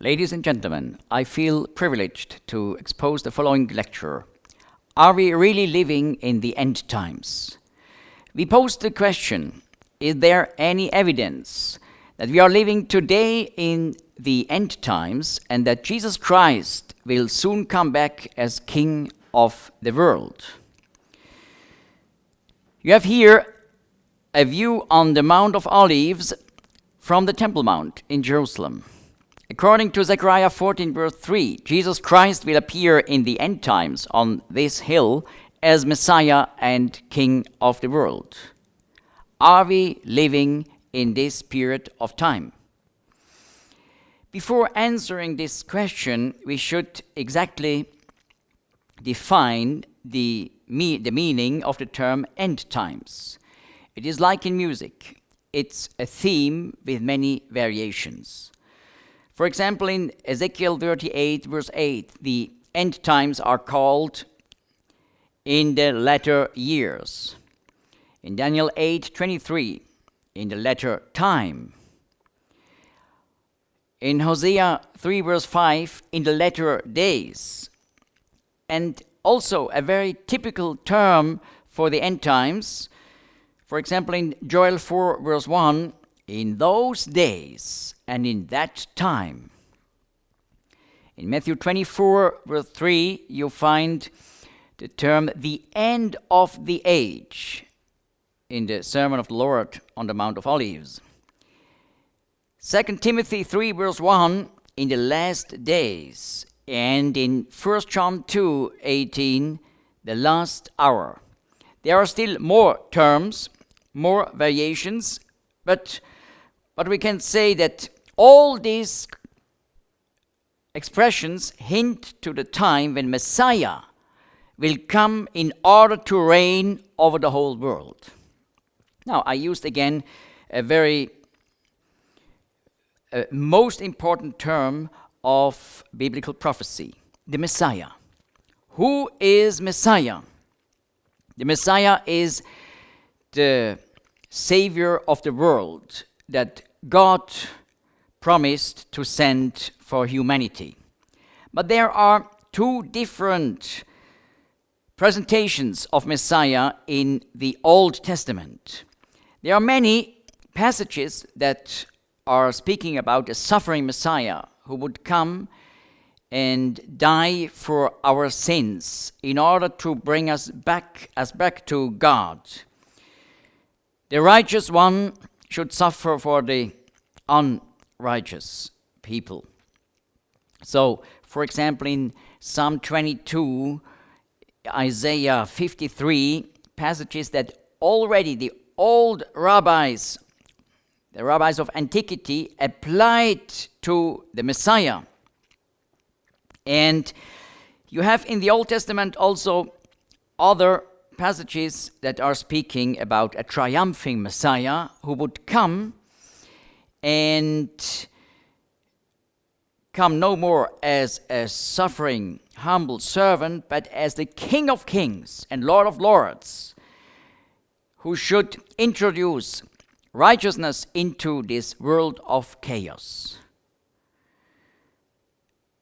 Ladies and gentlemen, I feel privileged to expose the following lecture. Are we really living in the end times? We posed the question, is there any evidence that we are living today in the end times and that Jesus Christ will soon come back as King of the world? You have here a view on the Mount of Olives from the Temple Mount in Jerusalem. According to Zechariah 14, verse 3, Jesus Christ will appear in the end times on this hill as Messiah and King of the world. Are we living in this period of time? Before answering this question, we should exactly define the meaning of the term end times. It is like in music. It's a theme with many variations. For example, in Ezekiel 38, verse 8, the end times are called in the latter years. In Daniel 8:23, in the latter time. In Hosea 3, verse 5, in the latter days. And also a very typical term for the end times, for example, in Joel 4, verse 1, in those days and in that time. In Matthew 24, verse 3, you find the term the end of the age in the Sermon of the Lord on the Mount of Olives. 2 Timothy 3, verse 1, in the last days. And in 1 John 2, 18, the last hour. There are still more terms, more variations, but we can say that all these expressions hint to the time when Messiah will come in order to reign over the whole world. Now, I used again a very most important term of biblical prophecy, the Messiah. Who is Messiah? The Messiah is the Savior of the world that God promised to send for humanity. But there are two different presentations of Messiah in the Old Testament. There are many passages that are speaking about a suffering Messiah who would come and die for our sins in order to bring us back to God. The righteous one should suffer for the unrighteous people. So, for example, in Psalm 22, Isaiah 53, passages that already the old rabbis, the rabbis of antiquity, applied to the Messiah. And you have in the Old Testament also other passages that are speaking about a triumphing Messiah who would come and come no more as a suffering, humble servant, but as the King of Kings and Lord of Lords, who should introduce righteousness into this world of chaos.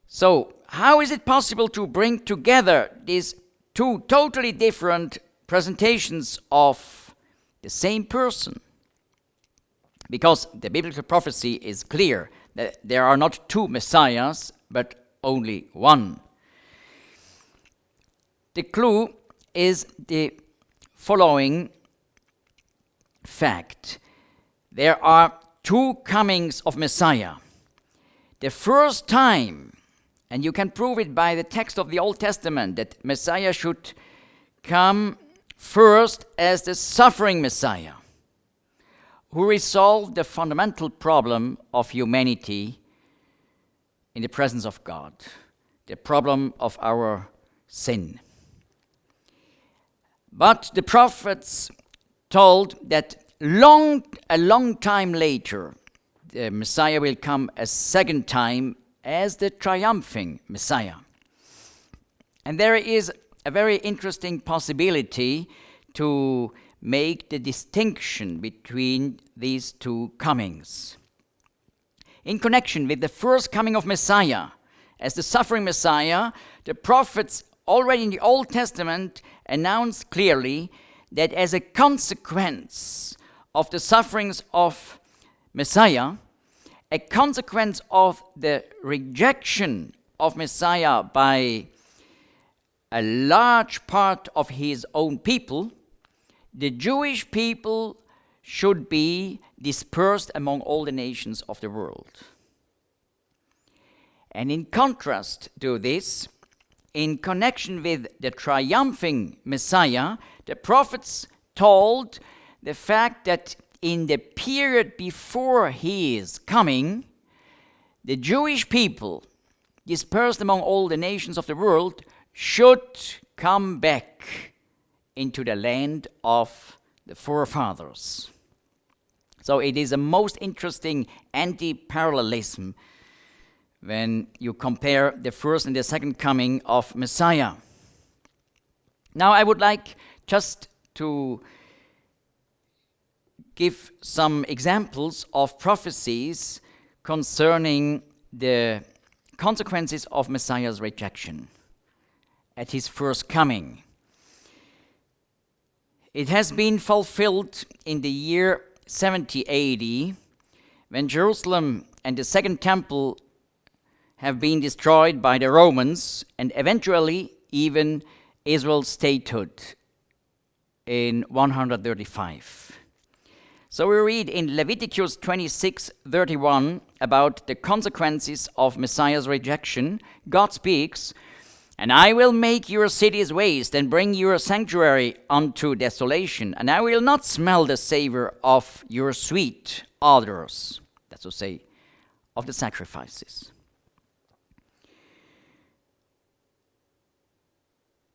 So, how is it possible to bring together these two totally different presentations of the same person? Because the biblical prophecy is clear that there are not two messiahs, but only one. The clue is the following fact. There are two comings of Messiah. The first time, and you can prove it by the text of the Old Testament, that Messiah should come first as the suffering Messiah, who resolved the fundamental problem of humanity in the presence of God, the problem of our sin. But the prophets told that a long time later, the Messiah will come a second time as the triumphing Messiah. And there is a very interesting possibility to make the distinction between these two comings. in connection with the first coming of Messiah, as the suffering Messiah, the prophets already in the Old Testament announced clearly that as a consequence of the sufferings of Messiah, a consequence of the rejection of Messiah by a large part of his own people, the Jewish people should be dispersed among all the nations of the world. And in contrast to this, in connection with the triumphing Messiah, the prophets told the fact that in the period before his coming, the Jewish people, dispersed among all the nations of the world, should come back into the land of the forefathers. So it is a most interesting anti-parallelism when you compare the first and the second coming of Messiah. Now I would like just to give some examples of prophecies concerning the consequences of Messiah's rejection at his first coming. It has been fulfilled in the year 70 AD, when Jerusalem and the Second Temple have been destroyed by the Romans, and eventually even Israel's statehood in 135. So we read in Leviticus 26:31 about the consequences of Messiah's rejection. God speaks, "And I will make your cities waste and bring your sanctuary unto desolation, and I will not smell the savor of your sweet odors," that's to say, of the sacrifices.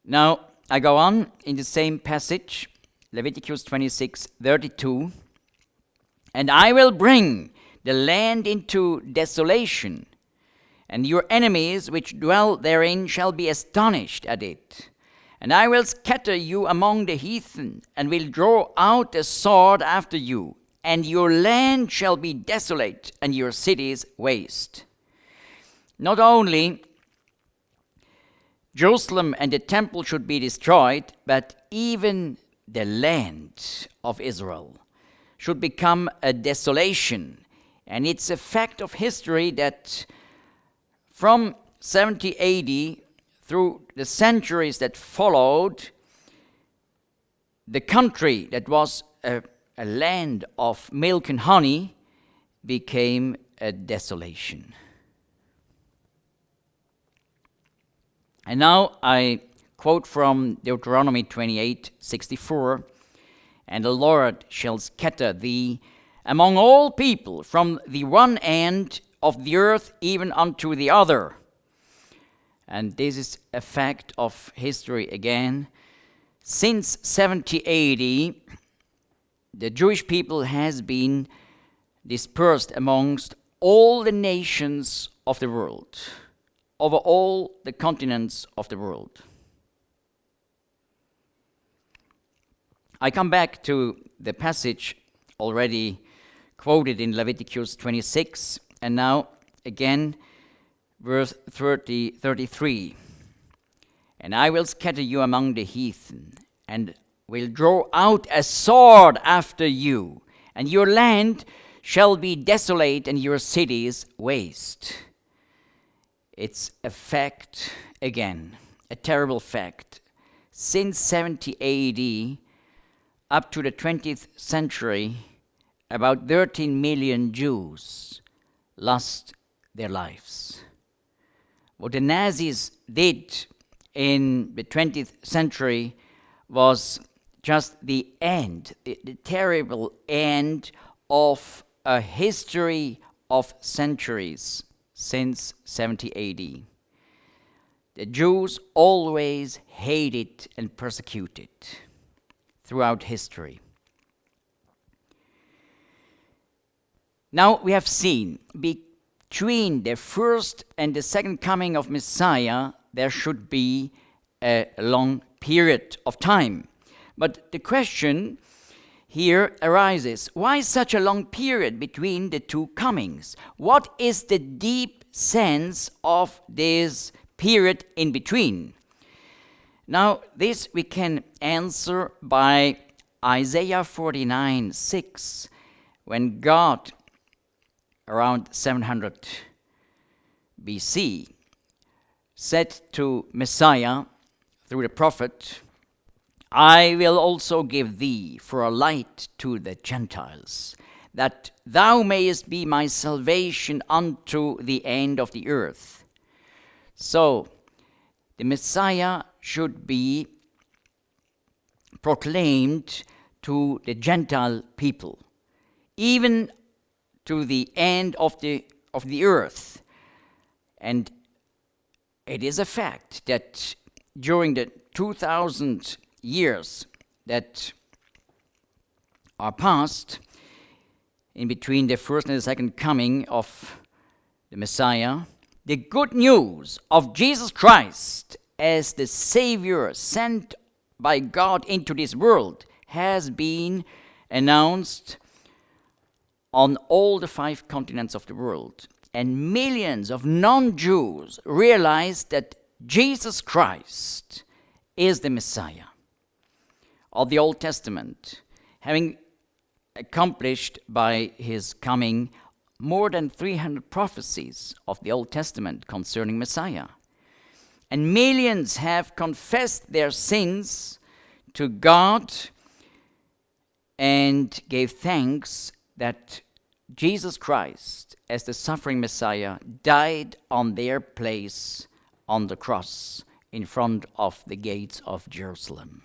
Now, I go on in the same passage, Leviticus 26:32, "And I will bring the land into desolation, and your enemies which dwell therein shall be astonished at it. And I will scatter you among the heathen, and will draw out a sword after you, and your land shall be desolate, and your cities waste." Not only Jerusalem and the temple should be destroyed, but even the land of Israel should become a desolation. And it's a fact of history that from 70 AD through the centuries that followed, the country that was a land of milk and honey became a desolation. And now I quote from Deuteronomy 28:64, "And the Lord shall scatter thee among all people from the one end of the earth even unto the other." And this is a fact of history again. Since 70 AD, the Jewish people has been dispersed amongst all the nations of the world, over all the continents of the world. I come back to the passage already quoted in Leviticus 26, and now again verse 33. "And I will scatter you among the heathen, and will draw out a sword after you, and your land shall be desolate, and your cities waste." It's a fact again, a terrible fact. Since 70 AD up to the 20th century, about 13 million Jews lost their lives. What the Nazis did in the 20th century was just the end, the terrible end of a history of centuries since 70 AD. The Jews always hated and persecuted throughout history. Now we have seen between the first and the second coming of Messiah, there should be a long period of time. But the question here arises. Why such a long period between the two comings? What is the deep sense of this period in between? Now, this we can answer by Isaiah 49:6, when God, around 700 BC, said to Messiah through the prophet, I will also give thee for a light to the Gentiles, that thou mayest be my salvation unto the end of the earth. So, the Messiah should be proclaimed to the Gentile people, even to the end of the earth. And it is a fact that during the 2,000 years that are passed in between the first and the second coming of the Messiah, the good news of Jesus Christ as the Savior sent by God into this world has been announced on all the 5 continents of the world. And millions of non-Jews realize that Jesus Christ is the Messiah of the Old Testament, having accomplished by his coming more than 300 prophecies of the Old Testament concerning Messiah. And millions have confessed their sins to God and gave thanks that Jesus Christ, as the suffering Messiah, died on their place on the cross in front of the gates of Jerusalem.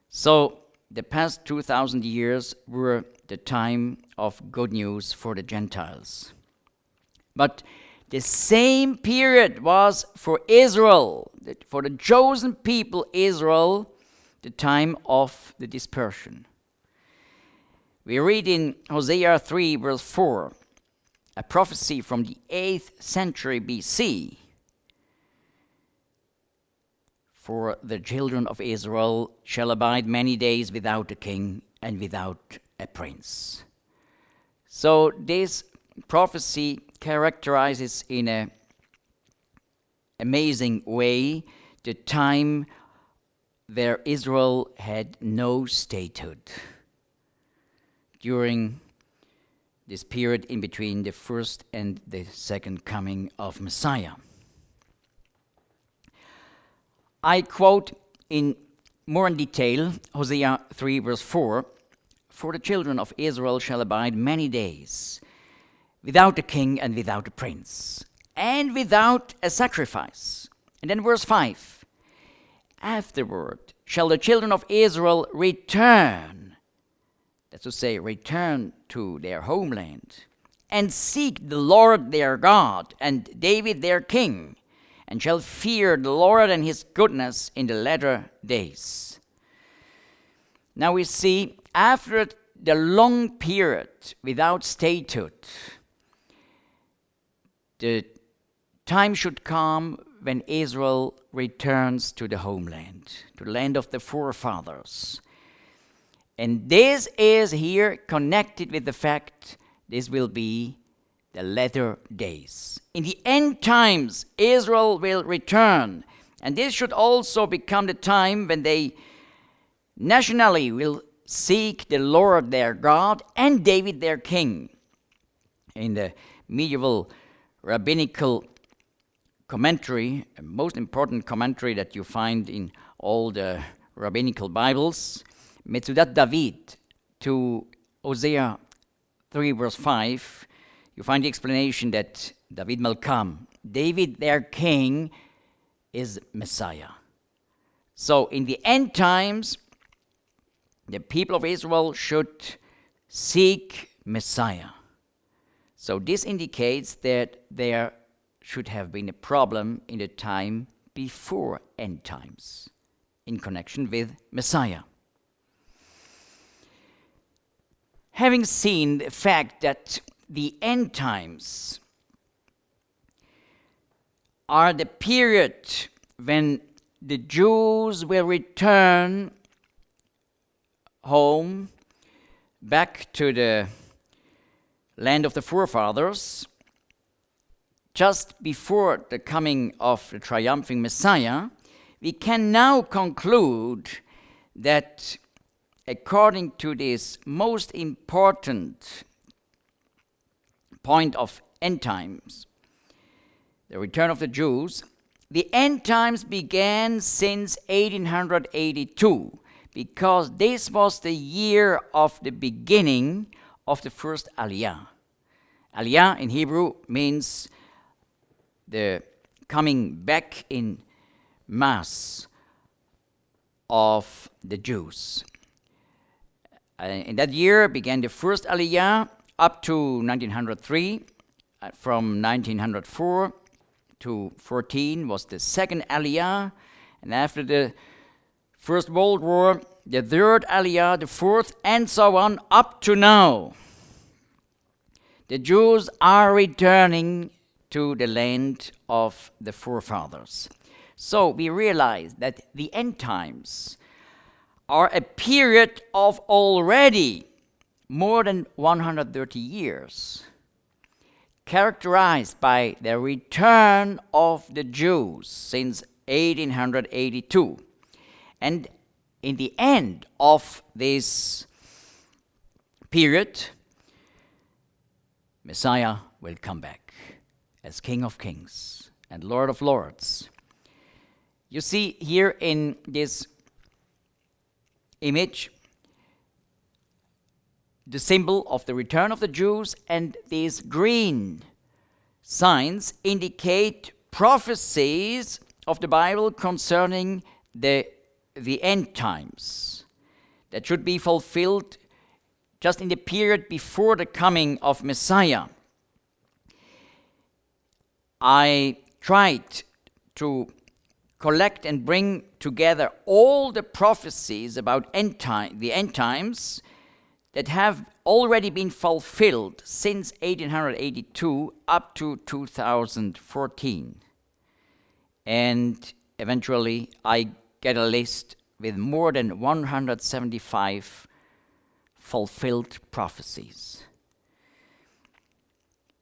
So the past 2,000 years were the time of good news for the Gentiles. But the same period was for Israel, for the chosen people Israel, the time of the dispersion. We read in Hosea 3, verse 4, a prophecy from the 8th century BC. For the children of Israel shall abide many days without a king and without a prince. So this prophecy characterizes in an amazing way the time where Israel had no statehood during this period in between the first and the second coming of Messiah. I quote more in detail Hosea 3 verse 4, for the children of Israel shall abide many days without a king and without a prince, and without a sacrifice. And then verse 5, afterward shall the children of Israel return, that's to say, return to their homeland, and seek the Lord their God and David their king, and shall fear the Lord and his goodness in the latter days. Now we see, after the long period without statehood, the time should come when Israel returns to the homeland, to the land of the forefathers. And this is here connected with the fact this will be the latter days. In the end times, Israel will return. And this should also become the time when they nationally will seek the Lord their God and David their king. In the medieval rabbinical commentary, a most important commentary that you find in all the rabbinical Bibles, Metzudat David to Hosea 3 verse 5, you find the explanation that David Malkam, David their king, is Messiah. So in the end times, the people of Israel should seek Messiah. So this indicates that there should have been a problem in the time before end times in connection with Messiah. Having seen the fact that the end times are the period when the Jews will return home back to the land of the forefathers, just before the coming of the triumphing Messiah, we can now conclude that according to this most important point of end times, the return of the Jews, the end times began since 1882, because this was the year of the beginning of the first Aliyah. Aliyah in Hebrew means the coming back in mass of the Jews. In that year began the first Aliyah up to 1903. From 1904 to 14 was the second Aliyah, and after the First World War, the third Aliyah, the fourth, and so on up to now. The Jews are returning to the land of the forefathers. So we realize that the end times are a period of already more than 130 years, characterized by the return of the Jews since 1882. And in the end of this period, Messiah will come back as King of Kings and Lord of Lords. You see here in this image the symbol of the return of the Jews, and these green signs indicate prophecies of the Bible concerning the end times that should be fulfilled just in the period before the coming of Messiah. I tried to collect and bring together all the prophecies about the end times that have already been fulfilled since 1882 up to 2014. And eventually I get a list with more than 175 fulfilled prophecies.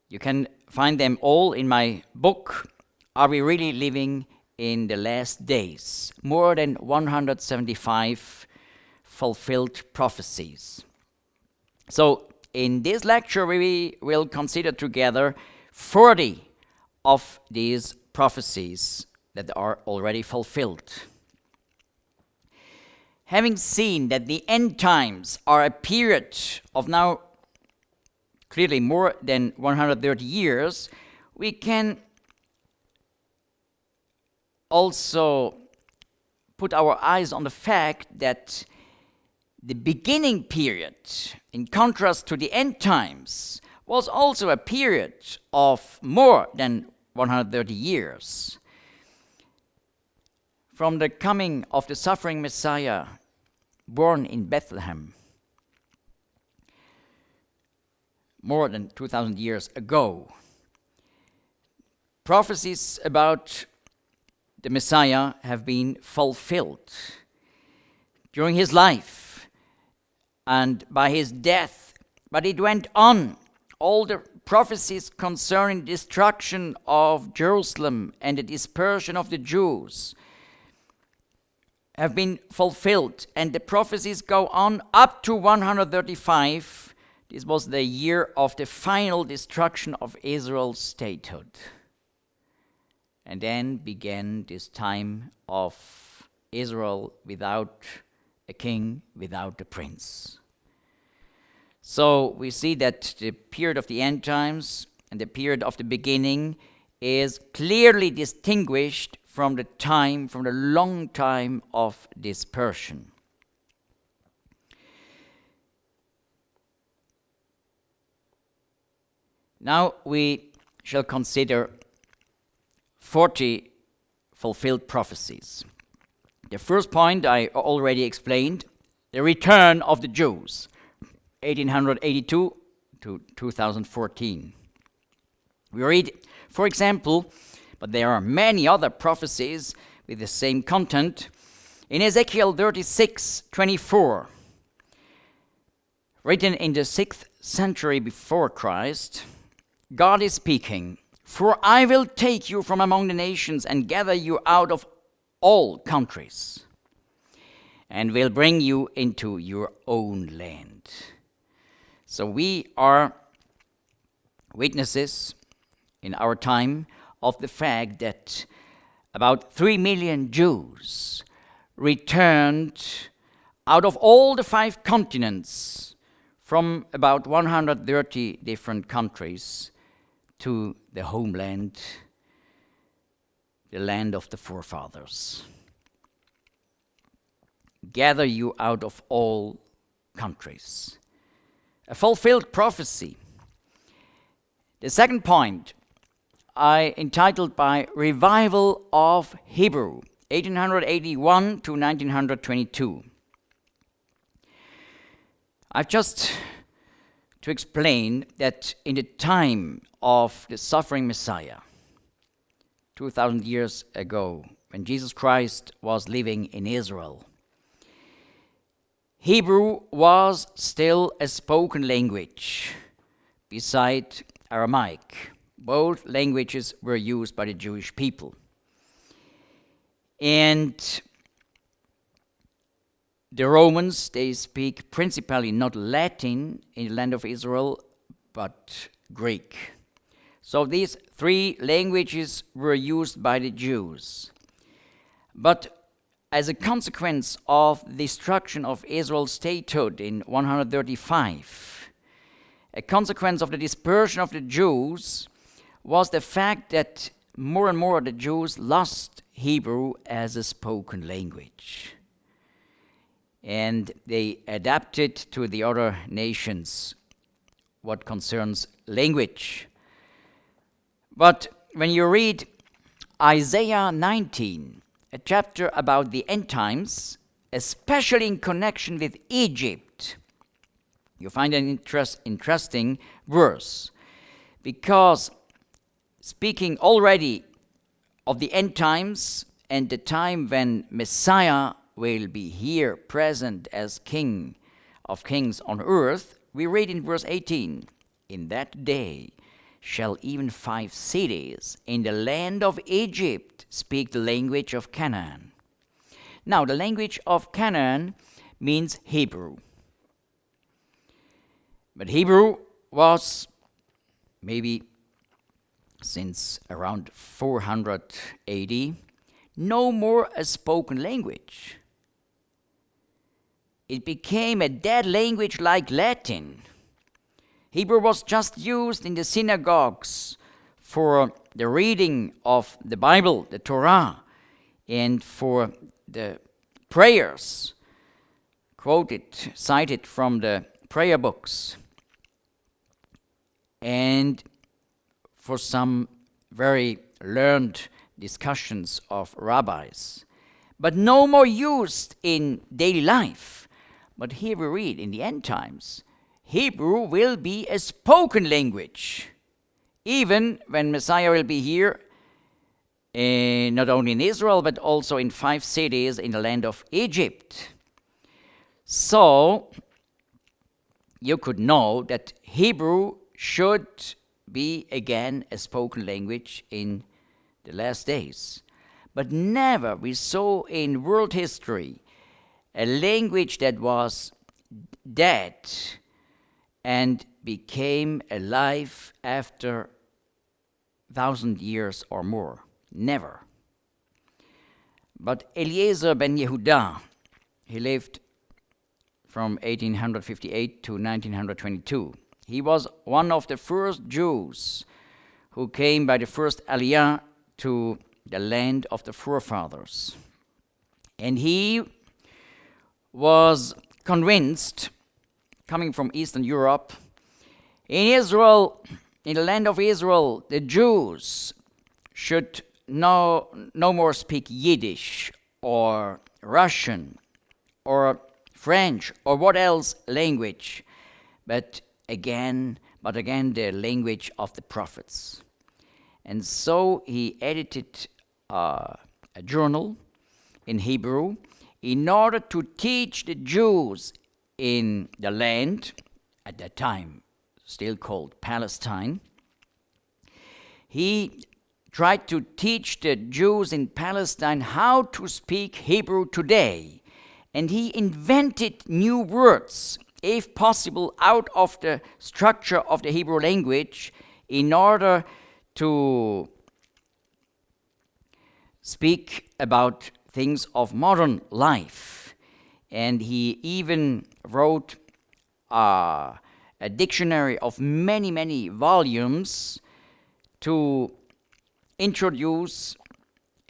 You can find them all in my book, Are We Really Living in the Last Days? More than 175 fulfilled prophecies. So in this lecture we will consider together 40 of these prophecies that are already fulfilled. Having seen that the end times are a period of now clearly more than 130 years, we can also put our eyes on the fact that the beginning period, in contrast to the end times, was also a period of more than 130 years. From the coming of the suffering Messiah, born in Bethlehem, more than 2,000 years ago, prophecies about the Messiah have been fulfilled during his life and by his death. But it went on. All the prophecies concerning destruction of Jerusalem and the dispersion of the Jews have been fulfilled, and the prophecies go on up to 135. This was the year of the final destruction of Israel's statehood. And then began this time of Israel without a king, without a prince. So we see that the period of the end times and the period of the beginning is clearly distinguished from the long time of dispersion. Now we shall consider 40 fulfilled prophecies. The first point I already explained, the return of the Jews, 1882 to 2014. We read, for example, but there are many other prophecies with the same content, in Ezekiel 36:24. written in the 6th century before Christ, God is speaking, "For I will take you from among the nations and gather you out of all countries, and will bring you into your own land." So we are witnesses in our time of the fact that about 3 million Jews returned out of all the 5 continents from about 130 different countries to the homeland, the land of the forefathers. Gather you out of all countries. A fulfilled prophecy. The second point I entitled by Revival of Hebrew, 1881 to 1922. I've just to explain that in the time of the suffering Messiah, 2,000 years ago, when Jesus Christ was living in Israel, Hebrew was still a spoken language beside Aramaic. Both languages were used by the Jewish people. And the Romans, they speak principally not Latin in the land of Israel, but Greek. So these 3 languages were used by the Jews. But as a consequence of the destruction of Israel's statehood in 135, a consequence of the dispersion of the Jews was the fact that more and more the Jews lost Hebrew as a spoken language. And they adapted to the other nations what concerns language. But when you read Isaiah 19, a chapter about the end times, especially in connection with Egypt, you find an interesting verse, because speaking already of the end times and the time when Messiah will be here present as King of kings on earth, we read in verse 18, "In that day shall even 5 cities in the land of Egypt speak the language of Canaan." Now, the language of Canaan means Hebrew. But Hebrew was maybe since around 400 AD no more a spoken language. It became a dead language like Latin. Hebrew was just used in the synagogues for the reading of the Bible, the Torah, and for the prayers cited from the prayer books, and for some very learned discussions of rabbis, but no more used in daily life. But here we read in the end times, Hebrew will be a spoken language, even when Messiah will be here, not only in Israel, but also in 5 cities in the land of Egypt. So, you could know that Hebrew should be again a spoken language in the last days. But never we saw in world history a language that was dead and became alive after 1,000 years or more. Never. But Eliezer ben Yehuda, he lived from 1858 to 1922. He was one of the first Jews who came by the first Aliyah to the land of the forefathers. And he was convinced, coming from Eastern Europe, in Israel, in the land of Israel, the Jews should no more speak Yiddish or Russian or French or what else language, but again the language of the prophets. And so he edited a journal in Hebrew in order to teach the Jews in the land at that time still called Palestine. He tried to teach the Jews in Palestine how to speak Hebrew today. And he invented new words, if possible, out of the structure of the Hebrew language in order to speak about things of modern life. And he even wrote a dictionary of many, many volumes to introduce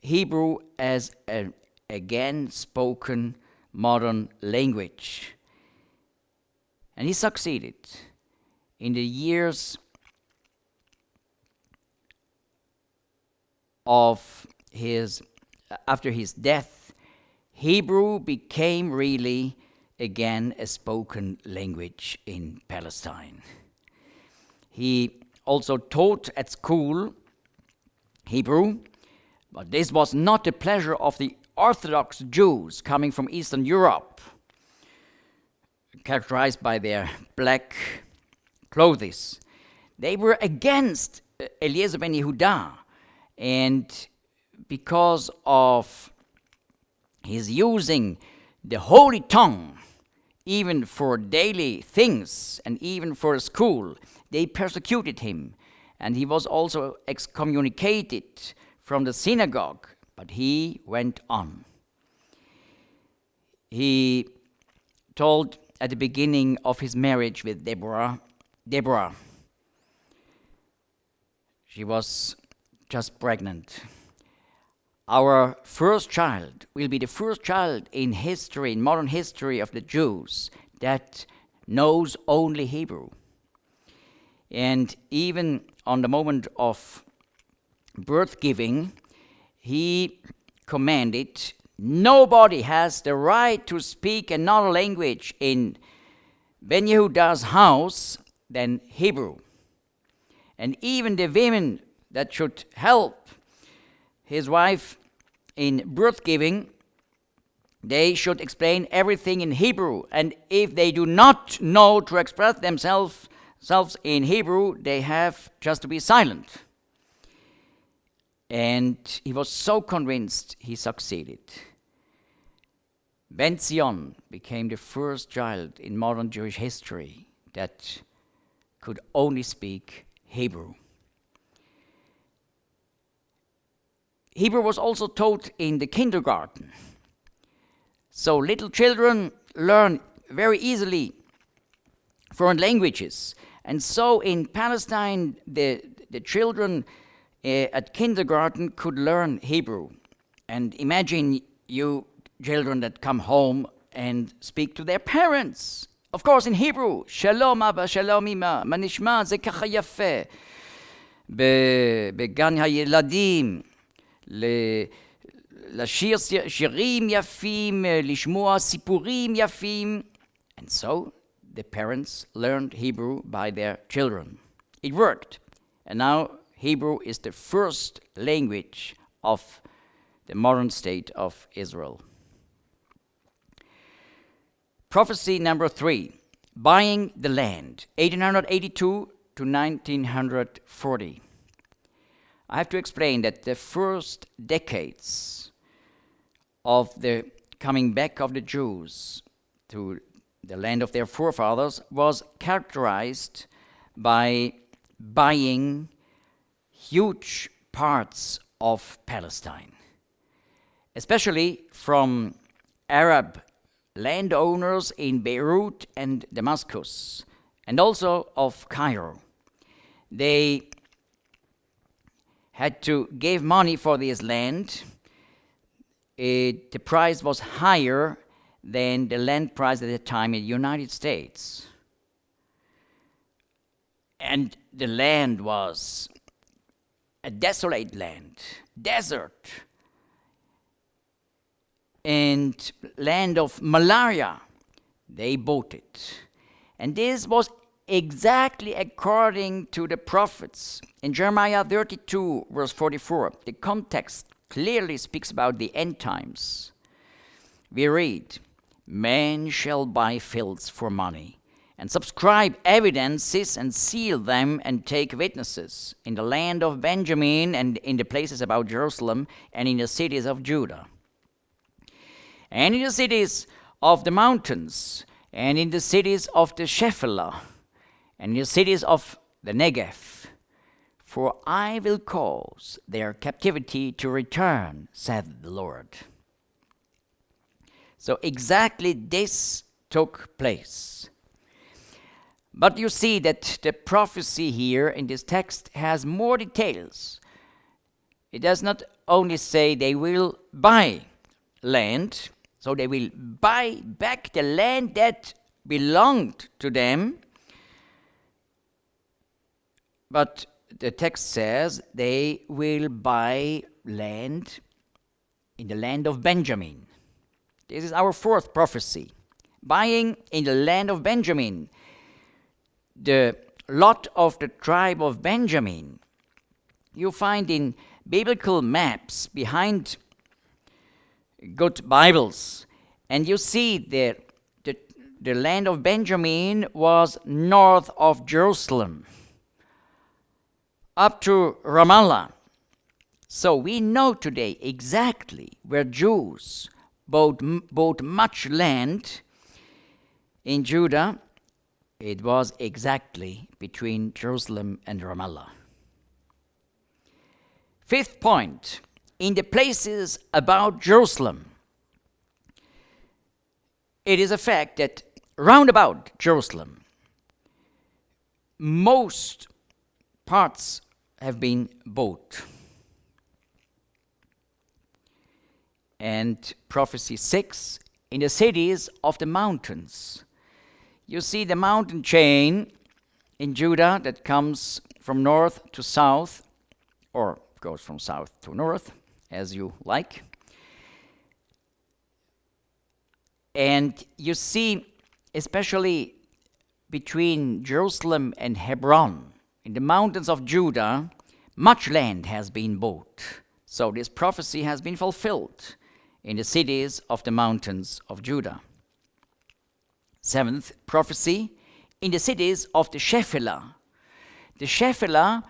Hebrew as an again spoken modern language. And he succeeded. In the years of after his death, Hebrew became really again a spoken language in Palestine. He also taught at school Hebrew, but this was not the pleasure of the Orthodox Jews coming from Eastern Europe, characterized by their black clothes. They were against Eliezer ben Yehuda, and because of his using the holy tongue, even for daily things and even for school, they persecuted him, and he was also excommunicated from the synagogue, but he went on. He told at the beginning of his marriage with Deborah, she was just pregnant. Our first child will be the first child in history, in modern history of the Jews, that knows only Hebrew. And even on the moment of birth giving, he commanded, nobody has the right to speak another language in Ben Yehuda's house than Hebrew. And even the women that should help his wife in birth giving, they should explain everything in Hebrew. And if they do not know to express themselves in Hebrew, they have just to be silent. And he was so convinced he succeeded. Ben Zion became the first child in modern Jewish history that could only speak Hebrew. Hebrew was also taught in the kindergarten. So little children learn very easily foreign languages. And so in Palestine, the children at kindergarten could learn Hebrew. And imagine you children that come home and speak to their parents. Of course, in Hebrew, Shalom Abba, Shalom Ima, Manishma, זה ככה יפה. בגן הילדים, לשיר שירים יפים, לשמוע סיפורים יפים. And so the parents learned Hebrew by their children. It worked. And now Hebrew is the first language of the modern state of Israel. Prophecy number 3, buying the land, 1882 to 1940. I have to explain that the first decades of the coming back of the Jews to the land of their forefathers was characterized by buying huge parts of Palestine, especially from Arab landowners in Beirut and Damascus, and also of Cairo. They had to give money for this land. The price was higher than the land price at the time in the United States. And the land was a desolate land, desert, and land of malaria. They bought it. And this was exactly according to the prophets. In Jeremiah 32, verse 44, the context clearly speaks about the end times. We read, "Man shall buy fields for money, and subscribe evidences and seal them and take witnesses in the land of Benjamin and in the places about Jerusalem and in the cities of Judah, and in the cities of the mountains, and in the cities of the Shephelah, and in the cities of the Negev. For I will cause their captivity to return, said the Lord. So exactly this took place. But you see that the prophecy here in this text has more details. It does not only say they will buy land, so they will buy back the land that belonged to them, but the text says they will buy land in the land of Benjamin. This is our fourth prophecy. Buying in the land of Benjamin, the lot of the tribe of Benjamin. You find in biblical maps behind good Bibles, and you see that the land of Benjamin was north of Jerusalem, up to Ramallah. So we know today exactly where Jews bought much land in Judah. It was exactly between Jerusalem and Ramallah. Fifth point, in the places about Jerusalem. It is a fact that round about Jerusalem, most parts have been bought. And prophecy 6, in the cities of the mountains. You see the mountain chain in Judah that comes from north to south, or goes from south to north, as you like. And you see, especially between Jerusalem and Hebron, in the mountains of Judah, much land has been bought. So this prophecy has been fulfilled in the cities of the mountains of Judah. Seventh prophecy, in the cities of the Shephelah. The Shephelah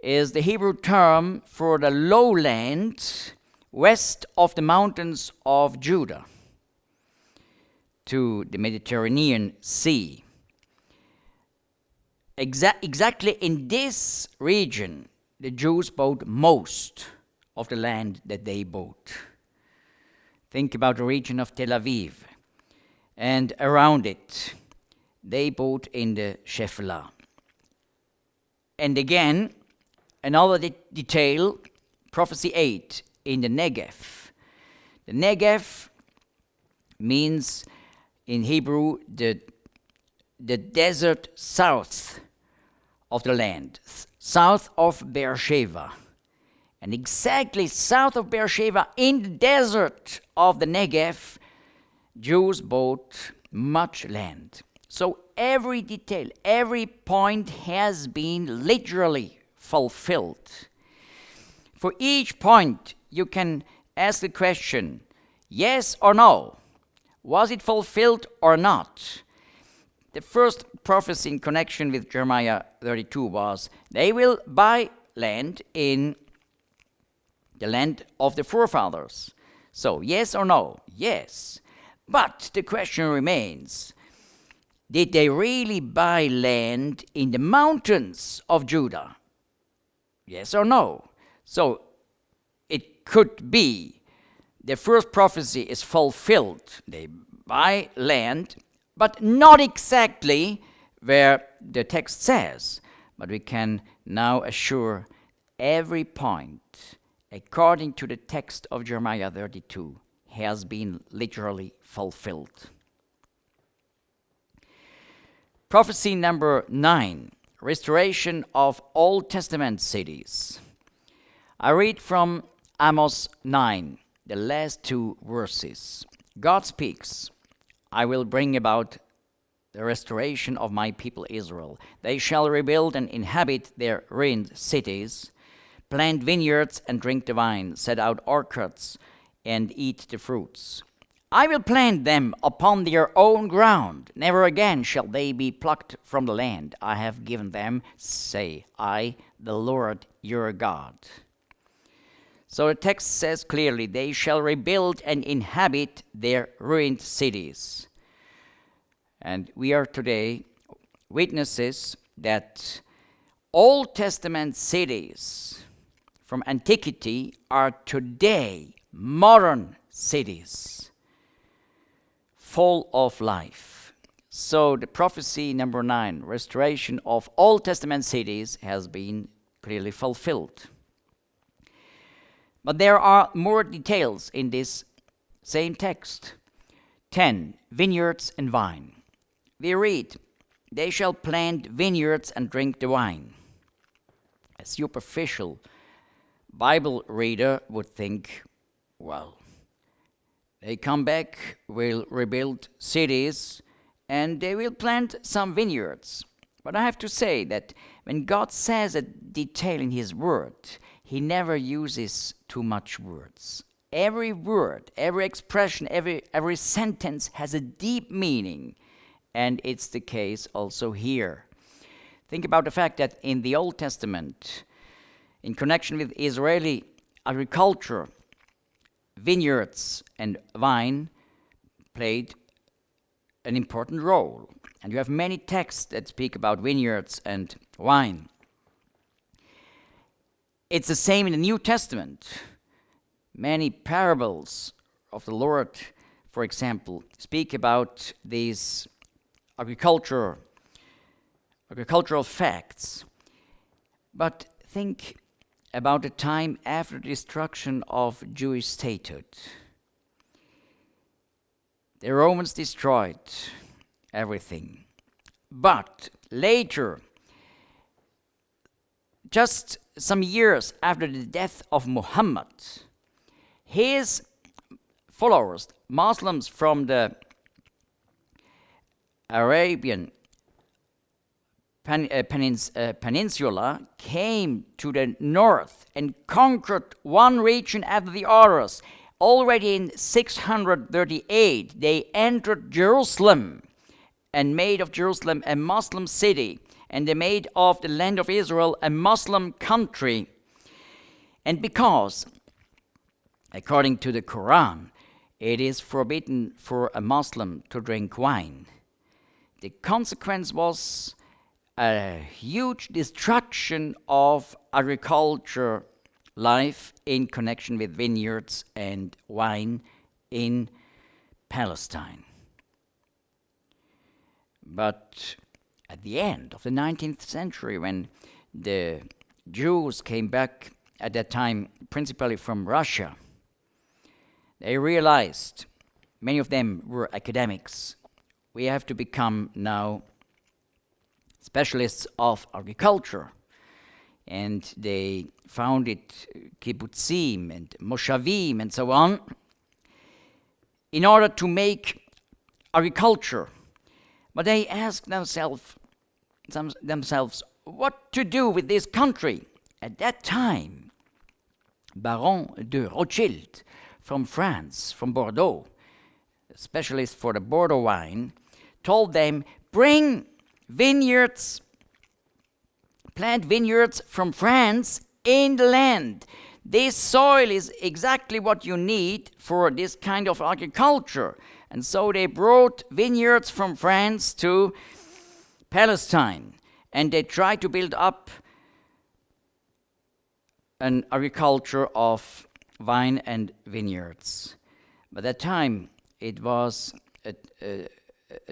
is the Hebrew term for the lowland west of the mountains of Judah to the Mediterranean Sea. Exactly in this region, the Jews bought most of the land that they bought. Think about the region of Tel Aviv. And around it, they bought in the Shephelah. And again, another detail, prophecy 8, in the Negev. The Negev means in Hebrew the desert south of the land, south of Beersheba. And exactly south of Beersheba, in the desert of the Negev, Jews bought much land. So every detail, every point has been literally fulfilled. For each point, you can ask the question, yes or no? Was it fulfilled or not? The first prophecy in connection with Jeremiah 32 was, they will buy land in the land of the forefathers. So, yes or no? Yes. But the question remains, did they really buy land in the mountains of Judah? Yes or no? So, it could be the first prophecy is fulfilled. They buy land, but not exactly where the text says. But we can now assure every point, according to the text of Jeremiah 32, has been literally fulfilled. Prophecy number 9, restoration of Old Testament cities. I read from Amos 9, the last two verses. God speaks, I will bring about the restoration of my people Israel. They shall rebuild and inhabit their ruined cities, plant vineyards and drink the wine, set out orchards and eat the fruits. I will plant them upon their own ground. Never again shall they be plucked from the land I have given them, say I, the Lord your God. So the text says clearly, they shall rebuild and inhabit their ruined cities. And we are today witnesses that Old Testament cities from antiquity are today modern cities, full of life. So the prophecy number 9, restoration of Old Testament cities, has been clearly fulfilled. But there are more details in this same text. 10, vineyards and vine. We read, they shall plant vineyards and drink the wine. A superficial Bible reader would think, well, they come back, will rebuild cities, and they will plant some vineyards. But I have to say that when God says a detail in His Word, He never uses too much words. Every word, every expression, every sentence has a deep meaning, and it's the case also here. Think about the fact that in the Old Testament, in connection with Israeli agriculture, vineyards and vine played an important role. And you have many texts that speak about vineyards and wine. It's the same in the New Testament. Many parables of the Lord, for example, speak about these agricultural facts. But think about the time after the destruction of Jewish statehood. The Romans destroyed everything. But later, just some years after the death of Muhammad, his followers, Muslims from the Arabian Peninsula, came to the north and conquered one region after the others. Already in 638, they entered Jerusalem and made of Jerusalem a Muslim city, and they made of the land of Israel a Muslim country. And because, according to the Quran, it is forbidden for a Muslim to drink wine, the consequence was a huge destruction of agriculture life in connection with vineyards and wine in Palestine. But at the end of the 19th century, when the Jews came back, at that time principally from Russia, they realized, many of them were academics, we have to become now specialists of agriculture. And they founded kibbutzim and moshavim and so on in order to make agriculture. But they asked themselves, what to do with this country. At that time, Baron de Rothschild from France, from Bordeaux, a specialist for the Bordeaux wine, told them, bring vineyards, plant vineyards from France in the land. This soil is exactly what you need for this kind of agriculture. And so they brought vineyards from France to Palestine, and they tried to build up an agriculture of vine and vineyards. By that time, it was a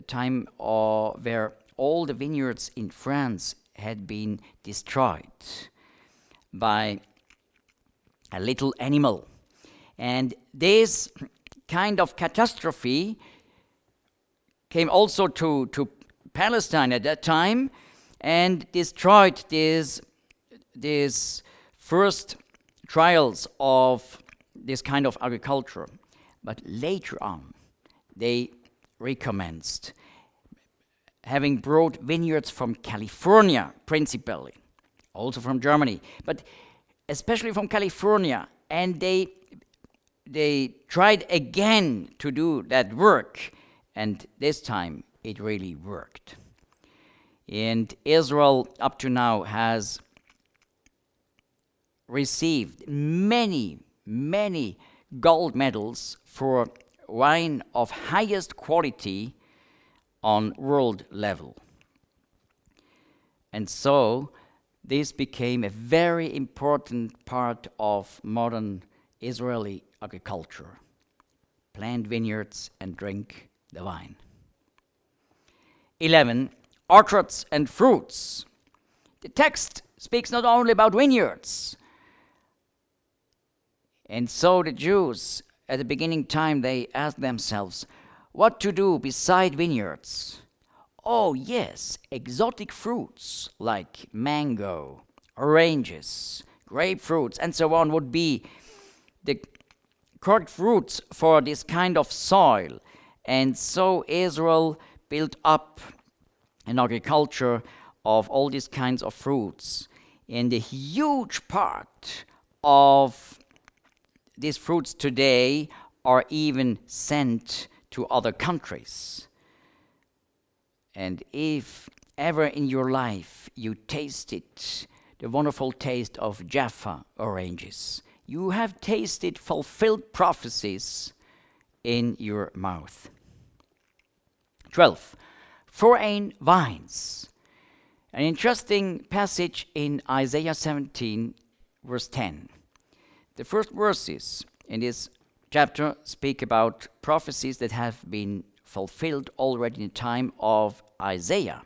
time where all the vineyards in France had been destroyed by a little animal. And this kind of catastrophe came also to Palestine at that time and destroyed these first trials of this kind of agriculture. But later on, they recommenced, having brought vineyards from California principally, also from Germany, but especially from California, and they they tried again to do that work, and this time it really worked. And Israel up to now has received many gold medals for wine of highest quality on world level. And so this became a very important part of modern Israeli agriculture. Plant vineyards and drink the wine. 11. Orchards and fruits. The text speaks not only about vineyards. And so the Jews, at the beginning time, they asked themselves, what to do beside vineyards? Oh yes, exotic fruits like mango, oranges, grapefruits, and so on would be the correct fruits for this kind of soil. And so Israel built up an agriculture of all these kinds of fruits. And a huge part of these fruits today are even sent to other countries. And if ever in your life you tasted the wonderful taste of Jaffa oranges, you have tasted fulfilled prophecies in your mouth. 12. Foreign vines. An interesting passage in Isaiah 17, verse 10. The first verses in this chapter speak about prophecies that have been fulfilled already in the time of Isaiah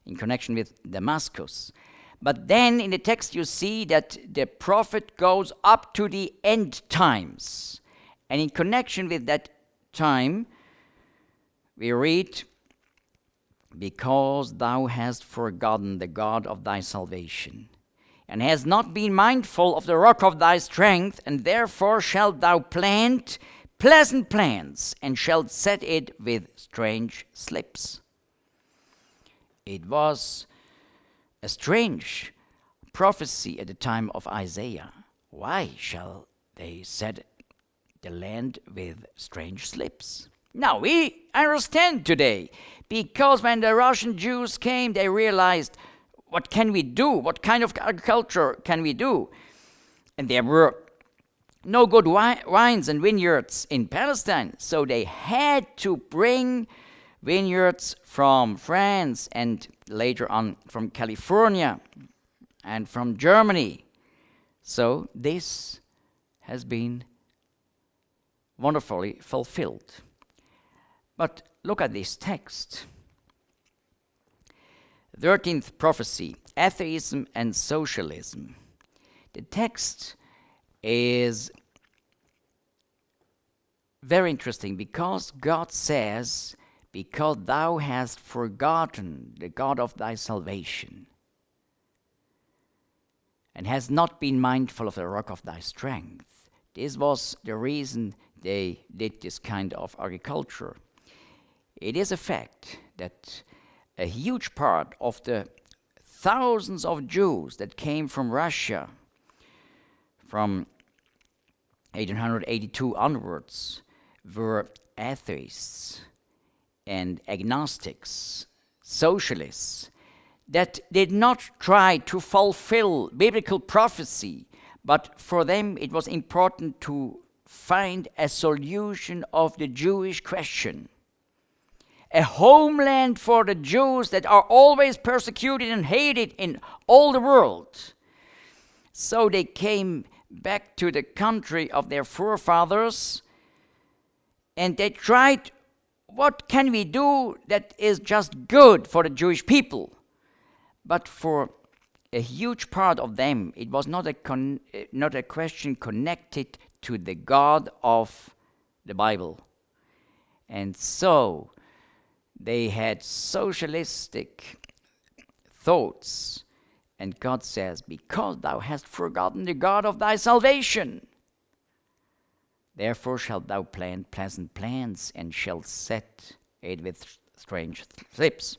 in connection with Damascus. But then in the text you see that the prophet goes up to the end times. And in connection with that time, we read, because thou hast forgotten the God of thy salvation, and hast not been mindful of the rock of thy strength, and therefore shalt thou plant pleasant plants, and shalt set it with strange slips. It was a strange prophecy at the time of Isaiah. Why shall they set the land with strange slips? Now we understand today, because when the Russian Jews came, they realized, what can we do? What kind of agriculture can we do? And there were no good wines and vineyards in Palestine, so they had to bring vineyards from France and later on from California and from Germany. So this has been wonderfully fulfilled. But look at this text. 13th prophecy, atheism and socialism. The text is very interesting because God says, because thou hast forgotten the God of thy salvation, and hast not been mindful of the rock of thy strength. This was the reason they did this kind of agriculture. It is a fact that a huge part of the thousands of Jews that came from Russia from 1882 onwards were atheists and agnostics, socialists, that did not try to fulfill biblical prophecy, but for them it was important to find a solution of the Jewish question. A homeland for the Jews that are always persecuted and hated in all the world. So they came back to the country of their forefathers, and they tried, what can we do that is just good for the Jewish people? But for a huge part of them, it was not a question connected to the God of the Bible. And so they had socialistic thoughts. And God says, because thou hast forgotten the God of thy salvation, therefore shalt thou plant pleasant plants, and shalt set it with strange slips.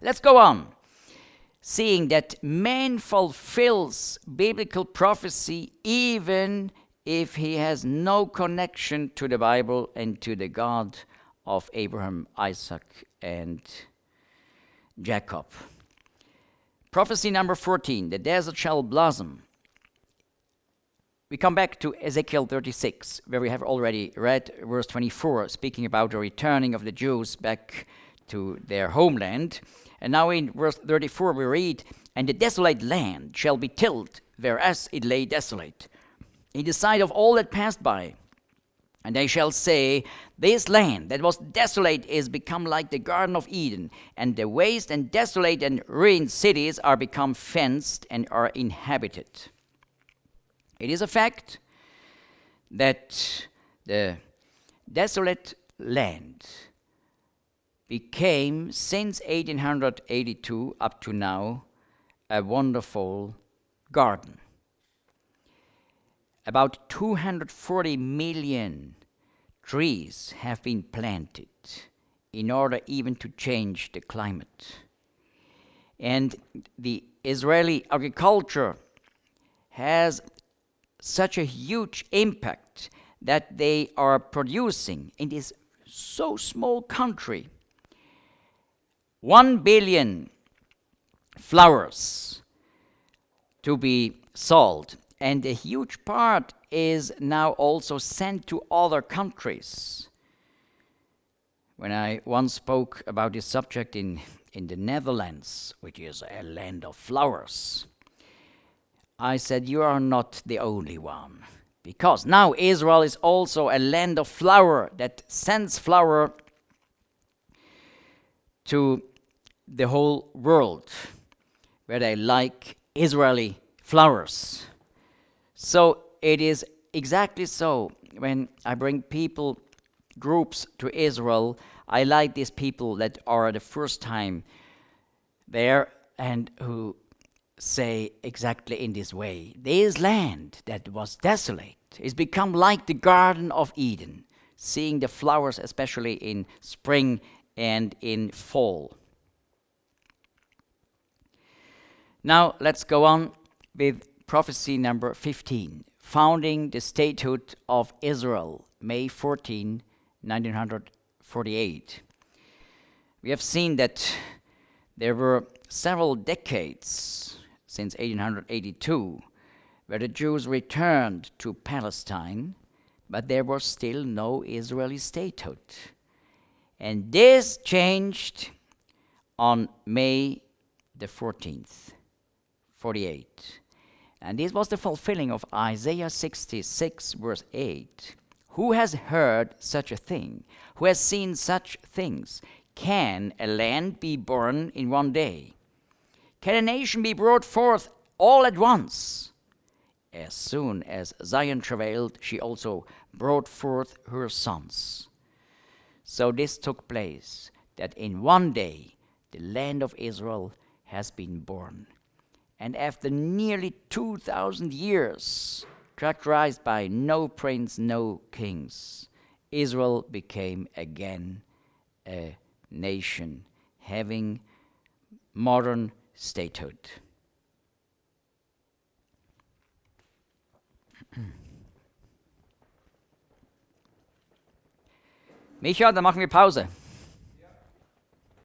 Let's go on. Seeing that man fulfills biblical prophecy even if he has no connection to the Bible and to the God of Abraham, Isaac, and Jacob. Prophecy number 14, the desert shall blossom. We come back to Ezekiel 36, where we have already read verse 24, speaking about the returning of the Jews back to their homeland. And now in verse 34 we read, and the desolate land shall be tilled, whereas it lay desolate, in the sight of all that passed by. And they shall say, this land that was desolate is become like the Garden of Eden, and the waste and desolate and ruined cities are become fenced and are inhabited. It is a fact that the desolate land became, since 1882 up to now, a wonderful garden. About 240 million trees have been planted in order even to change the climate. And the Israeli agriculture has such a huge impact that they are producing in this so small country 1 billion flowers to be sold. And a huge part is now also sent to other countries. When I once spoke about this subject in the Netherlands, which is a land of flowers, I said, you are not the only one. Because now Israel is also a land of flower that sends flower to the whole world, where they like Israeli flowers. So it is exactly so. When I bring groups to Israel, I like these people that are the first time there and who say exactly in this way, this land that was desolate is become like the Garden of Eden, seeing the flowers especially in spring and in fall. Now let's go on with prophecy number 15, founding the statehood of Israel, May 14, 1948. We have seen that there were several decades since 1882 where the Jews returned to Palestine, but there was still no Israeli statehood. And this changed on May the 14th, 48. And this was the fulfilling of Isaiah 66, verse 8. Who has heard such a thing? Who has seen such things? Can a land be born in one day? Can a nation be brought forth all at once? As soon as Zion travailed, she also brought forth her sons. So this took place, that in one day the land of Israel has been born. And after nearly 2,000 years, characterized by no prince, no kings, Israel became again a nation, having modern statehood. Micha, dann machen wir Pause.